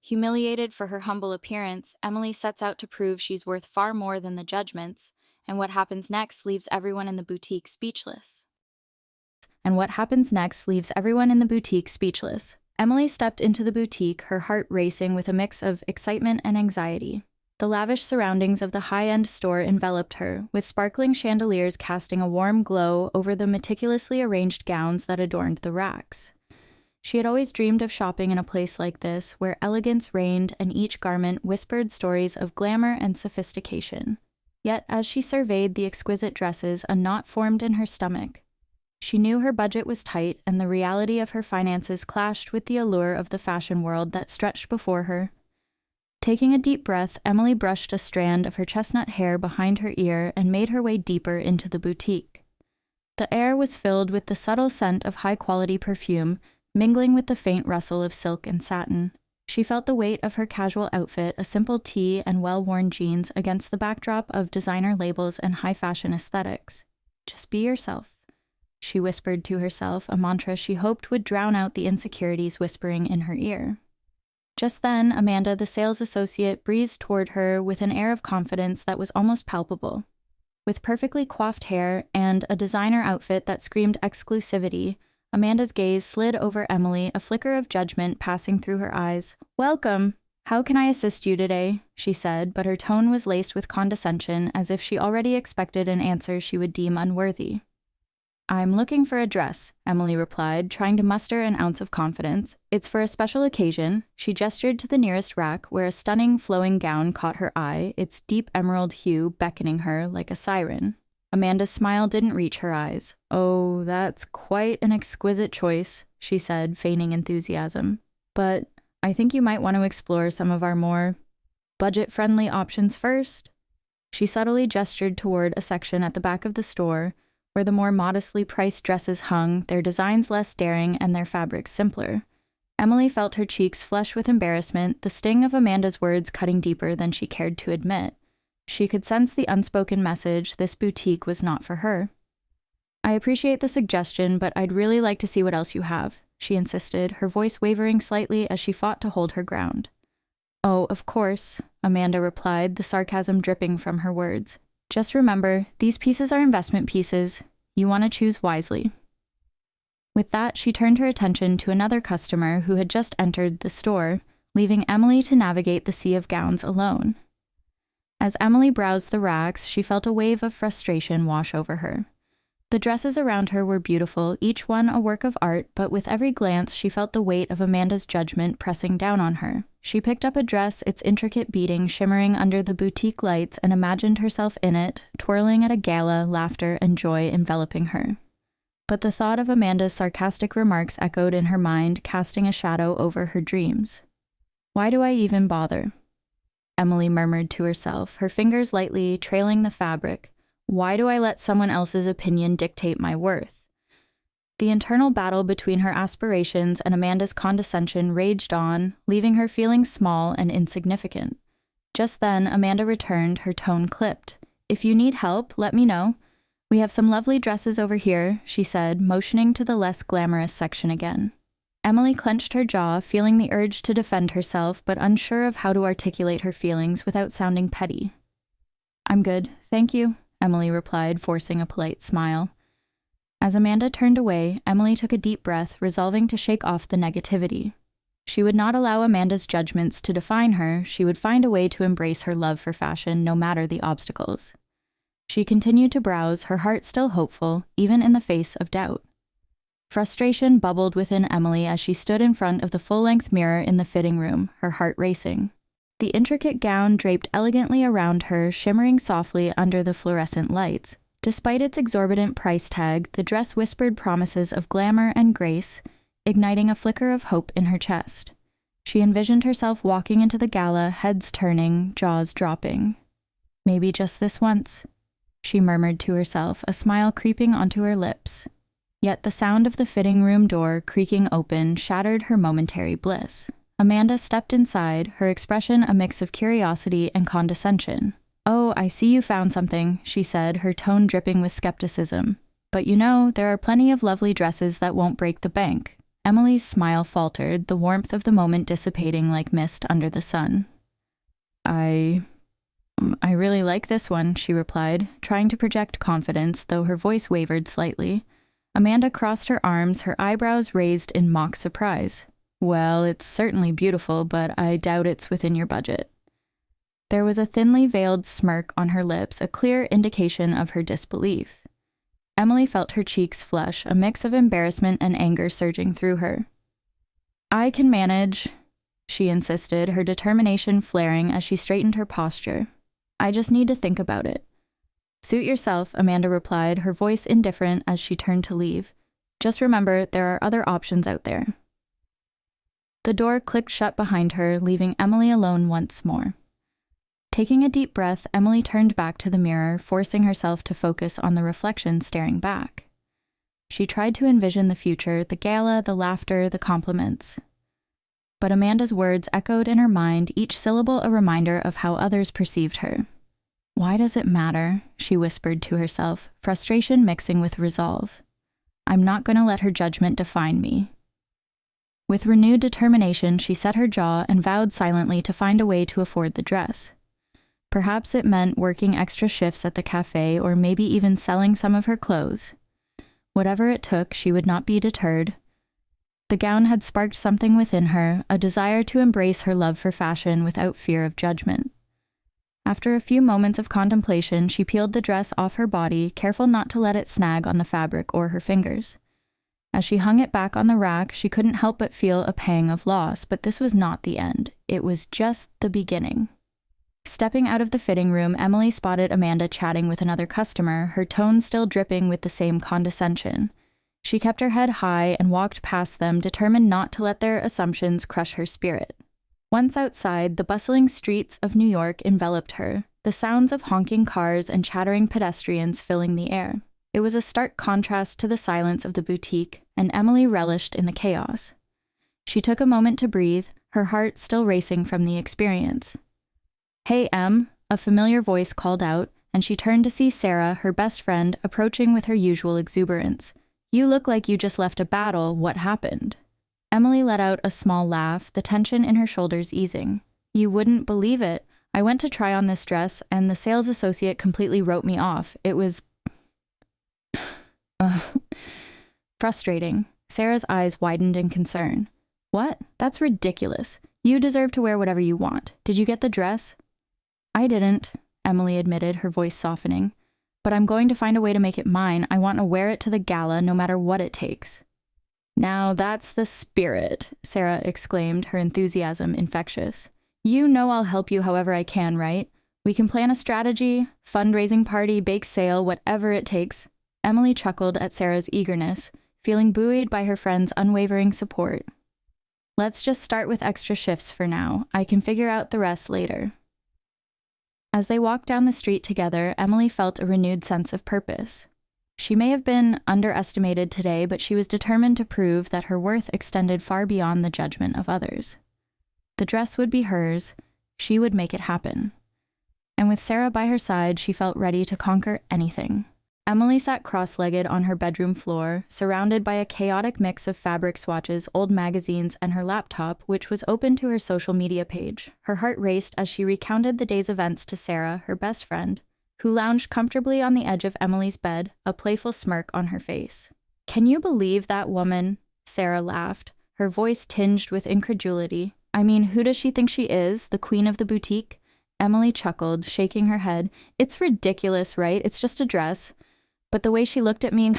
Humiliated for her humble appearance, Emily sets out to prove she's worth far more than the judgments, and what happens next leaves everyone in the boutique speechless. Emily stepped into the boutique, her heart racing with a mix of excitement and anxiety. The lavish surroundings of the high-end store enveloped her, with sparkling chandeliers casting a warm glow over the meticulously arranged gowns that adorned the racks. She had always dreamed of shopping in a place like this, where elegance reigned and each garment whispered stories of glamour and sophistication. Yet, as she surveyed the exquisite dresses, a knot formed in her stomach. She knew her budget was tight, and the reality of her finances clashed with the allure of the fashion world that stretched before her. Taking a deep breath, Emily brushed a strand of her chestnut hair behind her ear and made her way deeper into the boutique. The air was filled with the subtle scent of high-quality perfume, mingling with the faint rustle of silk and satin. She felt the weight of her casual outfit, a simple tee and well-worn jeans, against the backdrop of designer labels and high-fashion aesthetics. Just be yourself, she whispered to herself, a mantra she hoped would drown out the insecurities whispering in her ear. Just then, Amanda, the sales associate, breezed toward her with an air of confidence that was almost palpable. With perfectly coiffed hair and a designer outfit that screamed exclusivity, Amanda's gaze slid over Emily, a flicker of judgment passing through her eyes. "Welcome! How can I assist you today?" she said, but her tone was laced with condescension, as if she already expected an answer she would deem unworthy. "I'm looking for a dress," Emily replied, trying to muster an ounce of confidence. "It's for a special occasion." She gestured to the nearest rack, where a stunning flowing gown caught her eye, its deep emerald hue beckoning her like a siren. Amanda's smile didn't reach her eyes. "Oh, that's quite an exquisite choice," she said, feigning enthusiasm. "But I think you might want to explore some of our more budget-friendly options first." She subtly gestured toward a section at the back of the store, where the more modestly priced dresses hung, their designs less daring and their fabrics simpler. Emily felt her cheeks flush with embarrassment, the sting of Amanda's words cutting deeper than she cared to admit. She could sense the unspoken message: this boutique was not for her. "I appreciate the suggestion, but I'd really like to see what else you have," she insisted, her voice wavering slightly as she fought to hold her ground. "Oh, of course," Amanda replied, the sarcasm dripping from her words. "Just remember, these pieces are investment pieces. You want to choose wisely." With that, she turned her attention to another customer who had just entered the store, leaving Emily to navigate the sea of gowns alone. As Emily browsed the racks, she felt a wave of frustration wash over her. The dresses around her were beautiful, each one a work of art, but with every glance she felt the weight of Amanda's judgment pressing down on her. She picked up a dress, its intricate beading shimmering under the boutique lights, and imagined herself in it, twirling at a gala, laughter and joy enveloping her. But the thought of Amanda's sarcastic remarks echoed in her mind, casting a shadow over her dreams. "Why do I even bother?" Emily murmured to herself, her fingers lightly trailing the fabric. "Why do I let someone else's opinion dictate my worth?" The internal battle between her aspirations and Amanda's condescension raged on, leaving her feeling small and insignificant. Just then, Amanda returned, her tone clipped. "If you need help, let me know. We have some lovely dresses over here," she said, motioning to the less glamorous section again. Emily clenched her jaw, feeling the urge to defend herself, but unsure of how to articulate her feelings without sounding petty. "I'm good, thank you," Emily replied, forcing a polite smile. As Amanda turned away, Emily took a deep breath, resolving to shake off the negativity. She would not allow Amanda's judgments to define her. She would find a way to embrace her love for fashion, no matter the obstacles. She continued to browse, her heart still hopeful, even in the face of doubt. Frustration bubbled within Emily as she stood in front of the full-length mirror in the fitting room, her heart racing. The intricate gown draped elegantly around her, shimmering softly under the fluorescent lights. Despite its exorbitant price tag, the dress whispered promises of glamour and grace, igniting a flicker of hope in her chest. She envisioned herself walking into the gala, heads turning, jaws dropping. "Maybe just this once," she murmured to herself, a smile creeping onto her lips. Yet the sound of the fitting room door creaking open shattered her momentary bliss. Amanda stepped inside, her expression a mix of curiosity and condescension. "Oh, I see you found something," she said, her tone dripping with skepticism. "But you know, there are plenty of lovely dresses that won't break the bank." Emily's smile faltered, the warmth of the moment dissipating like mist under the sun. I really like this one, she replied, trying to project confidence, though her voice wavered slightly. Amanda crossed her arms, her eyebrows raised in mock surprise. Well, it's certainly beautiful, but I doubt it's within your budget. There was a thinly veiled smirk on her lips, a clear indication of her disbelief. Emily felt her cheeks flush, a mix of embarrassment and anger surging through her. I can manage, she insisted, her determination flaring as she straightened her posture. I just need to think about it. Suit yourself, Amanda replied, her voice indifferent as she turned to leave. Just remember, there are other options out there. The door clicked shut behind her, leaving Emily alone once more. Taking a deep breath, Emily turned back to the mirror, forcing herself to focus on the reflection staring back. She tried to envision the future, the gala, the laughter, the compliments. But Amanda's words echoed in her mind, each syllable a reminder of how others perceived her. Why does it matter? She whispered to herself, frustration mixing with resolve. I'm not going to let her judgment define me. With renewed determination, she set her jaw and vowed silently to find a way to afford the dress. Perhaps it meant working extra shifts at the cafe or maybe even selling some of her clothes. Whatever it took, she would not be deterred. The gown had sparked something within her, a desire to embrace her love for fashion without fear of judgment. After a few moments of contemplation, she peeled the dress off her body, careful not to let it snag on the fabric or her fingers. As she hung it back on the rack, she couldn't help but feel a pang of loss, but this was not the end. It was just the beginning. Stepping out of the fitting room, Emily spotted Amanda chatting with another customer, her tone still dripping with the same condescension. She kept her head high and walked past them, determined not to let their assumptions crush her spirit. Once outside, the bustling streets of New York enveloped her, the sounds of honking cars and chattering pedestrians filling the air. It was a stark contrast to the silence of the boutique, and Emily relished in the chaos. She took a moment to breathe, her heart still racing from the experience. Hey, Em, a familiar voice called out, and she turned to see Sarah, her best friend, approaching with her usual exuberance. You look like you just left a battle. What happened? Emily let out a small laugh, the tension in her shoulders easing. You wouldn't believe it. I went to try on this dress, and the sales associate completely wrote me off. It was frustrating. Sarah's eyes widened in concern. What? That's ridiculous. You deserve to wear whatever you want. Did you get the dress? I didn't, Emily admitted, her voice softening. But I'm going to find a way to make it mine. I want to wear it to the gala, no matter what it takes. Now that's the spirit, Sarah exclaimed, her enthusiasm infectious. You know I'll help you however I can, right? We can plan a strategy, fundraising party, bake sale, whatever it takes. Emily chuckled at Sarah's eagerness, feeling buoyed by her friend's unwavering support. Let's just start with extra shifts for now. I can figure out the rest later. As they walked down the street together, Emily felt a renewed sense of purpose. She may have been underestimated today, but she was determined to prove that her worth extended far beyond the judgment of others. The dress would be hers. She would make it happen. And with Sarah by her side, she felt ready to conquer anything. Emily sat cross-legged on her bedroom floor, surrounded by a chaotic mix of fabric swatches, old magazines, and her laptop, which was open to her social media page. Her heart raced as she recounted the day's events to Sarah, her best friend, who lounged comfortably on the edge of Emily's bed, a playful smirk on her face. Can you believe that woman? Sarah laughed, her voice tinged with incredulity. I mean, who does she think she is, the queen of the boutique? Emily chuckled, shaking her head. It's ridiculous, right? It's just a dress. But the way she looked at me,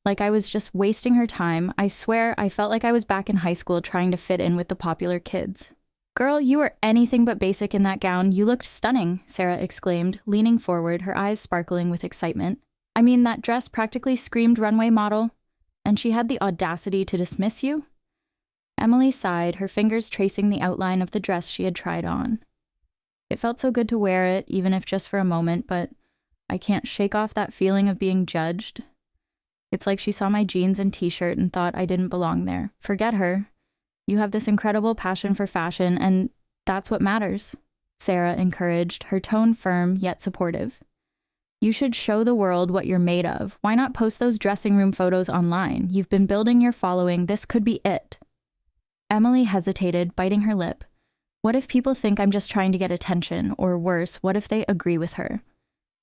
like I was just wasting her time, I swear I felt like I was back in high school trying to fit in with the popular kids. Girl, you were anything but basic in that gown. You looked stunning, Sarah exclaimed, leaning forward, her eyes sparkling with excitement. I mean, that dress practically screamed runway model. And she had the audacity to dismiss you? Emily sighed, her fingers tracing the outline of the dress she had tried on. It felt so good to wear it, even if just for a moment, but I can't shake off that feeling of being judged. It's like she saw my jeans and t-shirt and thought I didn't belong there. Forget her. You have this incredible passion for fashion, and that's what matters, Sarah encouraged, her tone firm yet supportive. You should show the world what you're made of. Why not post those dressing room photos online? You've been building your following. This could be it. Emily hesitated, biting her lip. What if people think I'm just trying to get attention? Or worse, what if they agree with her?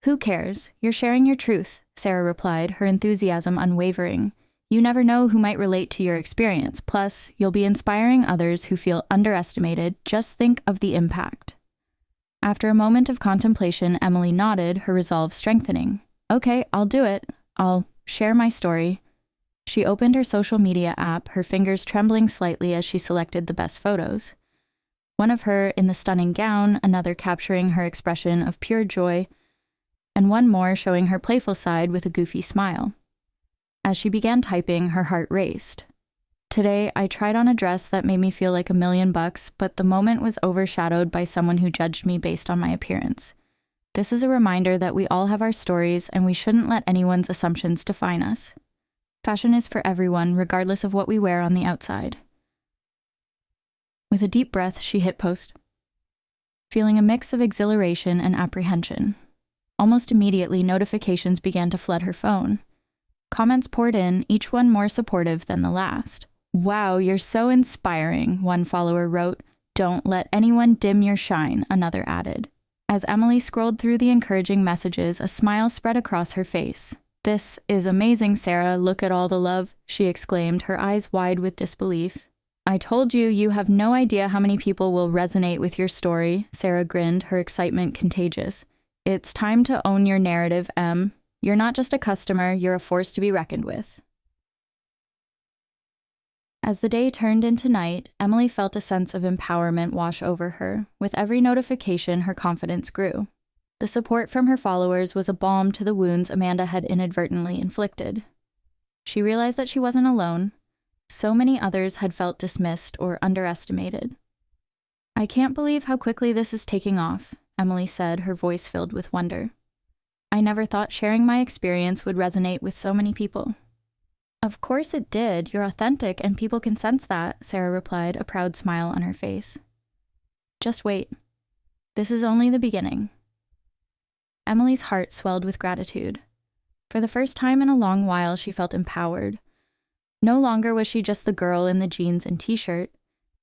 Who cares? You're sharing your truth, Sarah replied, her enthusiasm unwavering. You never know who might relate to your experience. Plus, you'll be inspiring others who feel underestimated. Just think of the impact. After a moment of contemplation, Emily nodded, her resolve strengthening. Okay, I'll do it. I'll share my story. She opened her social media app, her fingers trembling slightly as she selected the best photos. One of her in the stunning gown, another capturing her expression of pure joy, and one more showing her playful side with a goofy smile. As she began typing, her heart raced. Today, I tried on a dress that made me feel like $1,000,000, but the moment was overshadowed by someone who judged me based on my appearance. This is a reminder that we all have our stories, and we shouldn't let anyone's assumptions define us. Fashion is for everyone, regardless of what we wear on the outside. With a deep breath, she hit post, feeling a mix of exhilaration and apprehension. Almost immediately, notifications began to flood her phone. Comments poured in, each one more supportive than the last. Wow, you're so inspiring, one follower wrote. Don't let anyone dim your shine, another added. As Emily scrolled through the encouraging messages, a smile spread across her face. This is amazing, Sarah. Look at all the love, she exclaimed, her eyes wide with disbelief. I told you, you have no idea how many people will resonate with your story, Sarah grinned, her excitement contagious. It's time to own your narrative, Em. You're not just a customer, you're a force to be reckoned with. As the day turned into night, Emily felt a sense of empowerment wash over her. With every notification, her confidence grew. The support from her followers was a balm to the wounds Amanda had inadvertently inflicted. She realized that she wasn't alone. So many others had felt dismissed or underestimated. I can't believe how quickly this is taking off, Emily said, her voice filled with wonder. I never thought sharing my experience would resonate with so many people. Of course it did. You're authentic and people can sense that, Sarah replied, a proud smile on her face. Just wait. This is only the beginning. Emily's heart swelled with gratitude. For the first time in a long while, she felt empowered. No longer was she just the girl in the jeans and t-shirt.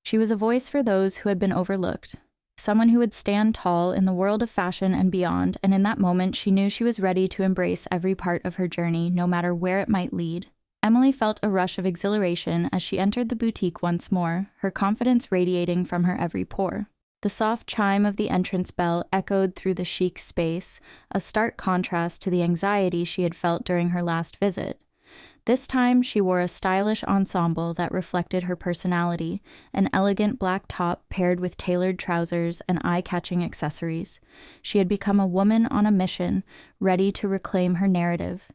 She was a voice for those who had been overlooked. Someone who would stand tall in the world of fashion and beyond, and in that moment she knew she was ready to embrace every part of her journey, no matter where it might lead. Emily felt a rush of exhilaration as she entered the boutique once more, her confidence radiating from her every pore. The soft chime of the entrance bell echoed through the chic space, a stark contrast to the anxiety she had felt during her last visit. This time, she wore a stylish ensemble that reflected her personality, an elegant black top paired with tailored trousers and eye-catching accessories. She had become a woman on a mission, ready to reclaim her narrative.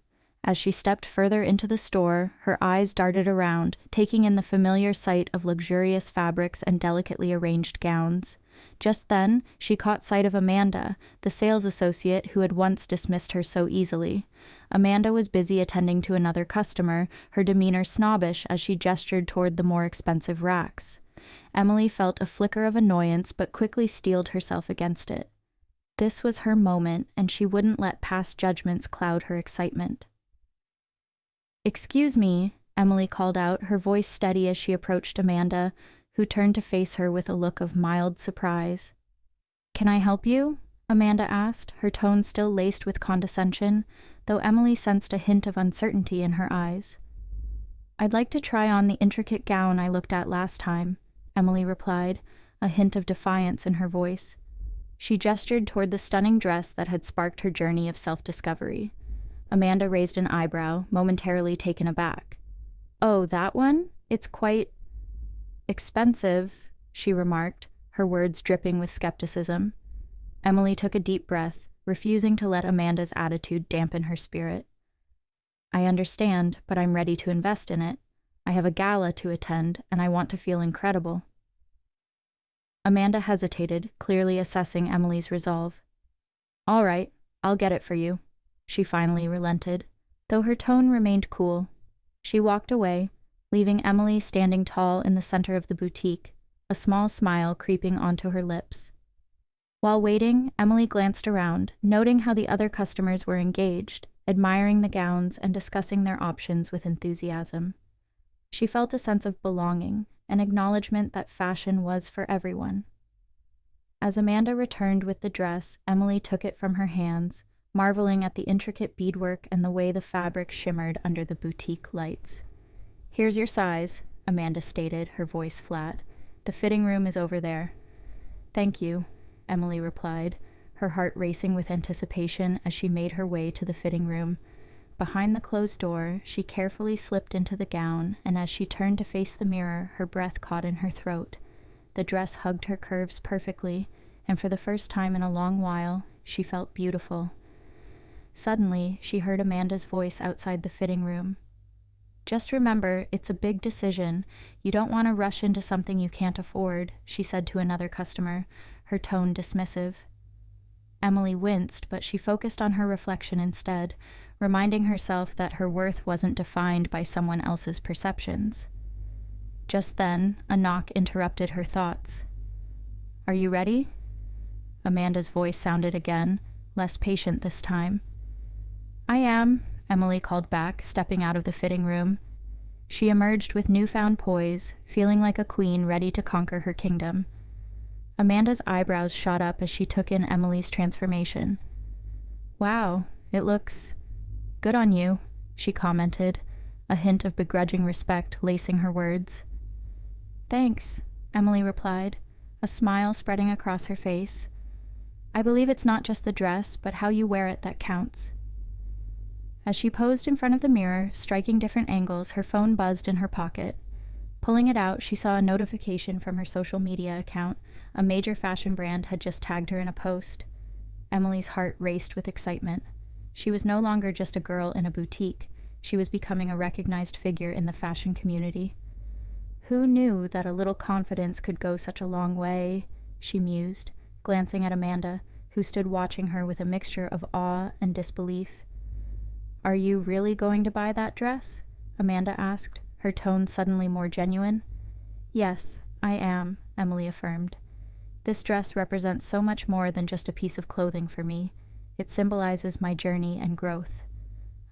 As she stepped further into the store, her eyes darted around, taking in the familiar sight of luxurious fabrics and delicately arranged gowns. Just then, she caught sight of Amanda, the sales associate who had once dismissed her so easily. Amanda was busy attending to another customer, her demeanor snobbish as she gestured toward the more expensive racks. Emily felt a flicker of annoyance but quickly steeled herself against it. This was her moment, and she wouldn't let past judgments cloud her excitement. "Excuse me," Emily called out, her voice steady as she approached Amanda, who turned to face her with a look of mild surprise. "Can I help you?" Amanda asked, her tone still laced with condescension, though Emily sensed a hint of uncertainty in her eyes. "I'd like to try on the intricate gown I looked at last time," Emily replied, a hint of defiance in her voice. She gestured toward the stunning dress that had sparked her journey of self-discovery. Amanda raised an eyebrow, momentarily taken aback. "Oh, that one? It's quite expensive," she remarked, her words dripping with skepticism. Emily took a deep breath, refusing to let Amanda's attitude dampen her spirit. "I understand, but I'm ready to invest in it. I have a gala to attend, and I want to feel incredible." Amanda hesitated, clearly assessing Emily's resolve. "All right, I'll get it for you," she finally relented, though her tone remained cool. She walked away, leaving Emily standing tall in the center of the boutique, a small smile creeping onto her lips. While waiting, Emily glanced around, noting how the other customers were engaged, admiring the gowns and discussing their options with enthusiasm. She felt a sense of belonging, an acknowledgement that fashion was for everyone. As Amanda returned with the dress, Emily took it from her hands, marveling at the intricate beadwork and the way the fabric shimmered under the boutique lights. "Here's your size," Amanda stated, her voice flat. "The fitting room is over there." "Thank you," Emily replied, her heart racing with anticipation as she made her way to the fitting room. Behind the closed door, she carefully slipped into the gown, and as she turned to face the mirror, her breath caught in her throat. The dress hugged her curves perfectly, and for the first time in a long while, she felt beautiful. Suddenly, she heard Amanda's voice outside the fitting room. "Just remember, it's a big decision. You don't want to rush into something you can't afford," she said to another customer, her tone dismissive. Emily winced, but she focused on her reflection instead, reminding herself that her worth wasn't defined by someone else's perceptions. Just then, a knock interrupted her thoughts. "Are you ready?" Amanda's voice sounded again, less patient this time. "I am," Emily called back, stepping out of the fitting room. She emerged with newfound poise, feeling like a queen ready to conquer her kingdom. Amanda's eyebrows shot up as she took in Emily's transformation. "Wow, it looks good on you," she commented, a hint of begrudging respect lacing her words. "Thanks," Emily replied, a smile spreading across her face. "I believe it's not just the dress, but how you wear it that counts." As she posed in front of the mirror, striking different angles, her phone buzzed in her pocket. Pulling it out, she saw a notification from her social media account. A major fashion brand had just tagged her in a post. Emily's heart raced with excitement. She was no longer just a girl in a boutique. She was becoming a recognized figure in the fashion community. "Who knew that a little confidence could go such a long way?" she mused, glancing at Amanda, who stood watching her with a mixture of awe and disbelief. "Are you really going to buy that dress?" Amanda asked, her tone suddenly more genuine. "Yes, I am," Emily affirmed. "This dress represents so much more than just a piece of clothing for me. It symbolizes my journey and growth."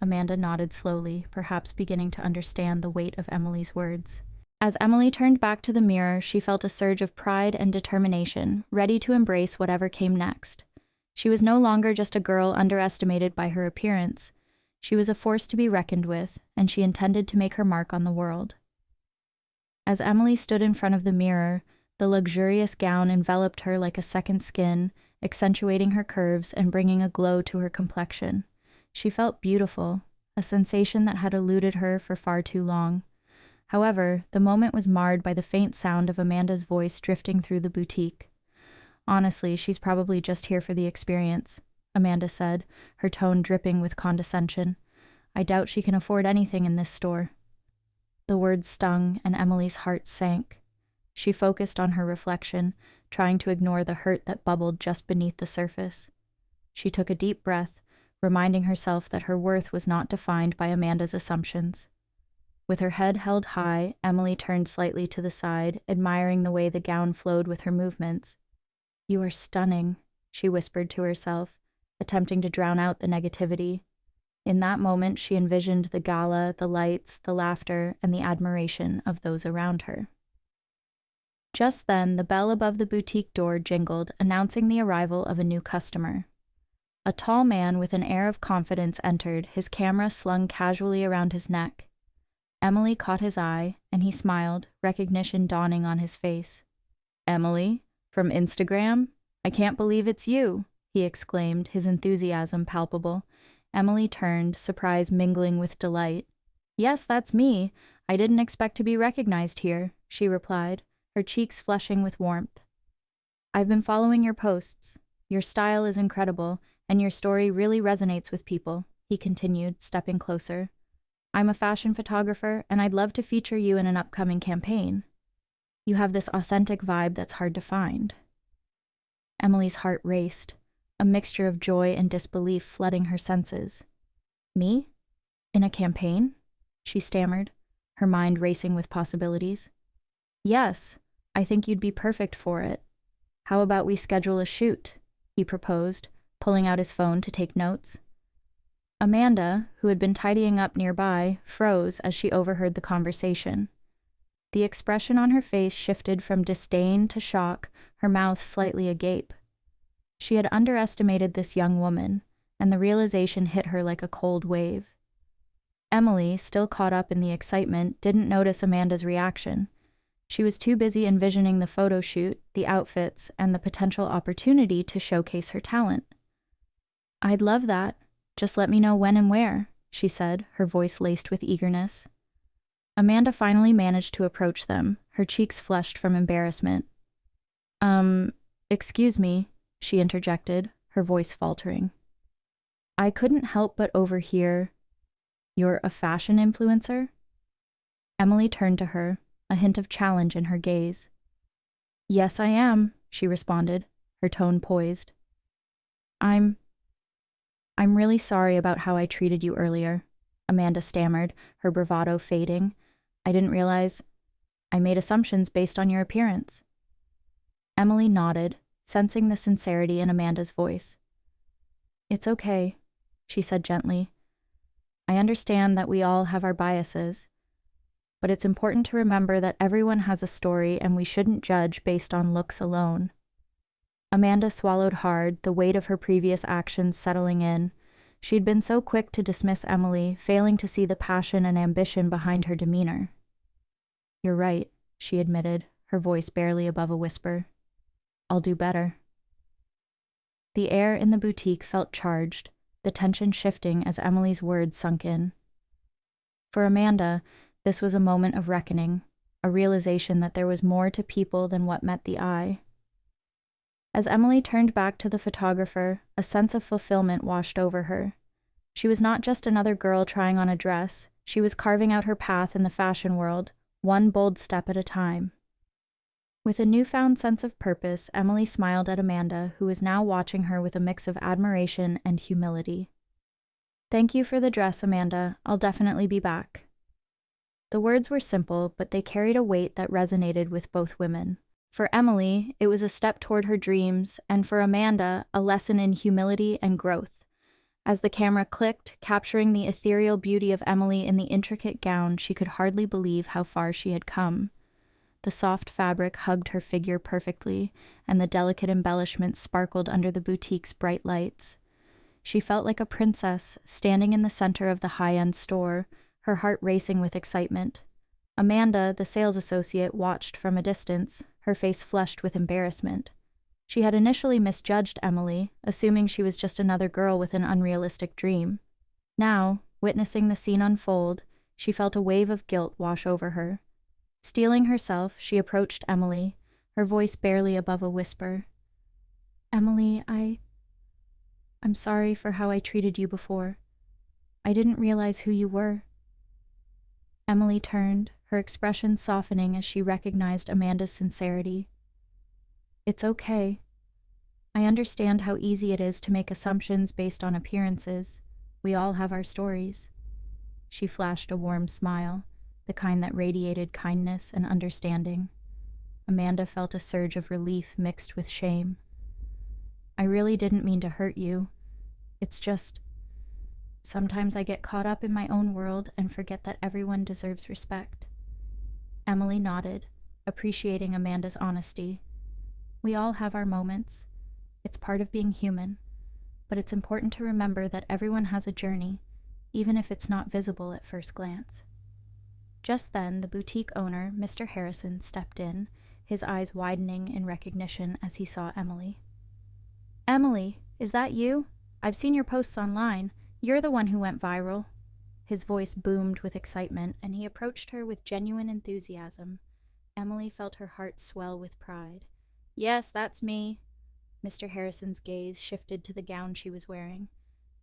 Amanda nodded slowly, perhaps beginning to understand the weight of Emily's words. As Emily turned back to the mirror, she felt a surge of pride and determination, ready to embrace whatever came next. She was no longer just a girl underestimated by her appearance. She was a force to be reckoned with, and she intended to make her mark on the world. As Emily stood in front of the mirror, the luxurious gown enveloped her like a second skin, accentuating her curves and bringing a glow to her complexion. She felt beautiful, a sensation that had eluded her for far too long. However, the moment was marred by the faint sound of Amanda's voice drifting through the boutique. "Honestly, she's probably just here for the experience," Amanda said, her tone dripping with condescension. "I doubt she can afford anything in this store." The words stung, and Emily's heart sank. She focused on her reflection, trying to ignore the hurt that bubbled just beneath the surface. She took a deep breath, reminding herself that her worth was not defined by Amanda's assumptions. With her head held high, Emily turned slightly to the side, admiring the way the gown flowed with her movements. "You are stunning," she whispered to herself, attempting to drown out the negativity. In that moment, she envisioned the gala, the lights, the laughter, and the admiration of those around her. Just then, the bell above the boutique door jingled, announcing the arrival of a new customer. A tall man with an air of confidence entered, his camera slung casually around his neck. Emily caught his eye, and he smiled, recognition dawning on his face. "Emily? From Instagram? I can't believe it's you!" he exclaimed, his enthusiasm palpable. Emily turned, surprise mingling with delight. "Yes, that's me. I didn't expect to be recognized here," she replied, her cheeks flushing with warmth. "I've been following your posts. Your style is incredible, and your story really resonates with people," he continued, stepping closer. "I'm a fashion photographer, and I'd love to feature you in an upcoming campaign. You have this authentic vibe that's hard to find." Emily's heart raced, a mixture of joy and disbelief flooding her senses. "Me? In a campaign?" she stammered, her mind racing with possibilities. "Yes, I think you'd be perfect for it. How about we schedule a shoot?" he proposed, pulling out his phone to take notes. Amanda, who had been tidying up nearby, froze as she overheard the conversation. The expression on her face shifted from disdain to shock, her mouth slightly agape. She had underestimated this young woman, and the realization hit her like a cold wave. Emily, still caught up in the excitement, didn't notice Amanda's reaction. She was too busy envisioning the photo shoot, the outfits, and the potential opportunity to showcase her talent. "I'd love that. Just let me know when and where," she said, her voice laced with eagerness. Amanda finally managed to approach them, her cheeks flushed from embarrassment. Excuse me," she interjected, her voice faltering. "I couldn't help but overhear. You're a fashion influencer?" Emily turned to her, a hint of challenge in her gaze. "Yes, I am," she responded, her tone poised. I'm really sorry about how I treated you earlier," Amanda stammered, her bravado fading. "I didn't realize. I made assumptions based on your appearance." Emily nodded, sensing the sincerity in Amanda's voice. "It's okay," she said gently. "I understand that we all have our biases, but it's important to remember that everyone has a story and we shouldn't judge based on looks alone." Amanda swallowed hard, the weight of her previous actions settling in. She'd been so quick to dismiss Emily, failing to see the passion and ambition behind her demeanor. "You're right," she admitted, her voice barely above a whisper. "I'll do better." The air in the boutique felt charged, the tension shifting as Emily's words sunk in. For Amanda, this was a moment of reckoning, a realization that there was more to people than what met the eye. As Emily turned back to the photographer, a sense of fulfillment washed over her. She was not just another girl trying on a dress, she was carving out her path in the fashion world, one bold step at a time. With a newfound sense of purpose, Emily smiled at Amanda, who was now watching her with a mix of admiration and humility. "Thank you for the dress, Amanda. I'll definitely be back." The words were simple, but they carried a weight that resonated with both women. For Emily, it was a step toward her dreams, and for Amanda, a lesson in humility and growth. As the camera clicked, capturing the ethereal beauty of Emily in the intricate gown, she could hardly believe how far she had come. The soft fabric hugged her figure perfectly, and the delicate embellishments sparkled under the boutique's bright lights. She felt like a princess, standing in the center of the high-end store, her heart racing with excitement. Amanda, the sales associate, watched from a distance, her face flushed with embarrassment. She had initially misjudged Emily, assuming she was just another girl with an unrealistic dream. Now, witnessing the scene unfold, she felt a wave of guilt wash over her. Steeling herself, she approached Emily, her voice barely above a whisper. "Emily, I'm sorry for how I treated you before. I didn't realize who you were." Emily turned, her expression softening as she recognized Amanda's sincerity. "It's okay. I understand how easy it is to make assumptions based on appearances. We all have our stories." She flashed a warm smile, the kind that radiated kindness and understanding. Amanda felt a surge of relief mixed with shame. "I really didn't mean to hurt you. It's just, sometimes I get caught up in my own world and forget that everyone deserves respect." Emily nodded, appreciating Amanda's honesty. "We all have our moments. It's part of being human, but it's important to remember that everyone has a journey, even if it's not visible at first glance." Just then, the boutique owner, Mr. Harrison, stepped in, his eyes widening in recognition as he saw Emily. "Emily, is that you? I've seen your posts online. You're the one who went viral." His voice boomed with excitement, and he approached her with genuine enthusiasm. Emily felt her heart swell with pride. "Yes, that's me." Mr. Harrison's gaze shifted to the gown she was wearing.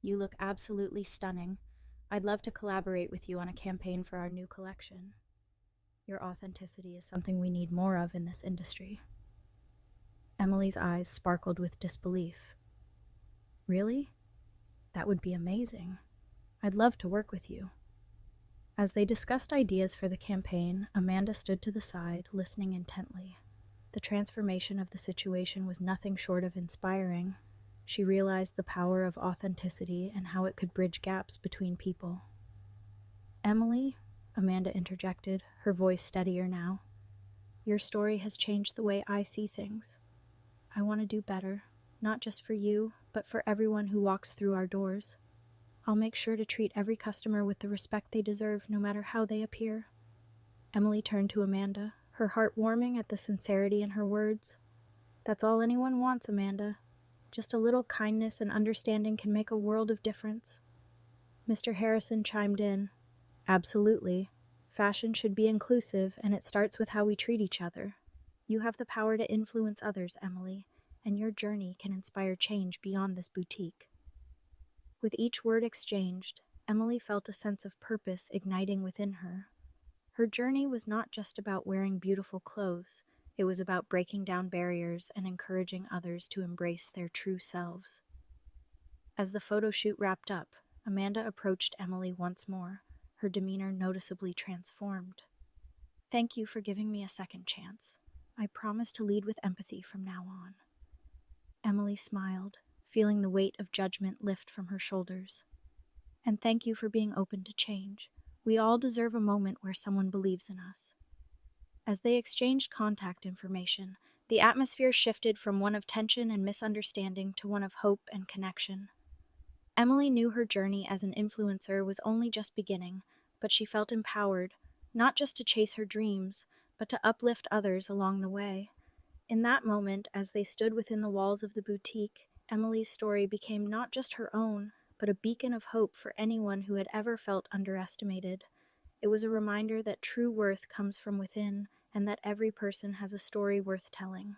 "You look absolutely stunning. I'd love to collaborate with you on a campaign for our new collection. Your authenticity is something we need more of in this industry." Emily's eyes sparkled with disbelief. "Really? That would be amazing. I'd love to work with you." As they discussed ideas for the campaign, Amanda stood to the side, listening intently. The transformation of the situation was nothing short of inspiring. She realized the power of authenticity and how it could bridge gaps between people. "Emily," Amanda interjected, her voice steadier now, "your story has changed the way I see things. I want to do better, not just for you, but for everyone who walks through our doors. I'll make sure to treat every customer with the respect they deserve, no matter how they appear." Emily turned to Amanda, her heart warming at the sincerity in her words. "That's all anyone wants, Amanda. Just a little kindness and understanding can make a world of difference." Mr. Harrison chimed in, "Absolutely. Fashion should be inclusive, and it starts with how we treat each other. You have the power to influence others, Emily, and your journey can inspire change beyond this boutique." With each word exchanged, Emily felt a sense of purpose igniting within her. Her journey was not just about wearing beautiful clothes, it was about breaking down barriers and encouraging others to embrace their true selves. As the photo shoot wrapped up, Amanda approached Emily once more, her demeanor noticeably transformed. "Thank you for giving me a second chance. I promise to lead with empathy from now on." Emily smiled, feeling the weight of judgment lift from her shoulders. "And thank you for being open to change. We all deserve a moment where someone believes in us." As they exchanged contact information, the atmosphere shifted from one of tension and misunderstanding to one of hope and connection. Emily knew her journey as an influencer was only just beginning, but she felt empowered, not just to chase her dreams, but to uplift others along the way. In that moment, as they stood within the walls of the boutique, Emily's story became not just her own, but a beacon of hope for anyone who had ever felt underestimated. It was a reminder that true worth comes from within, and that every person has a story worth telling.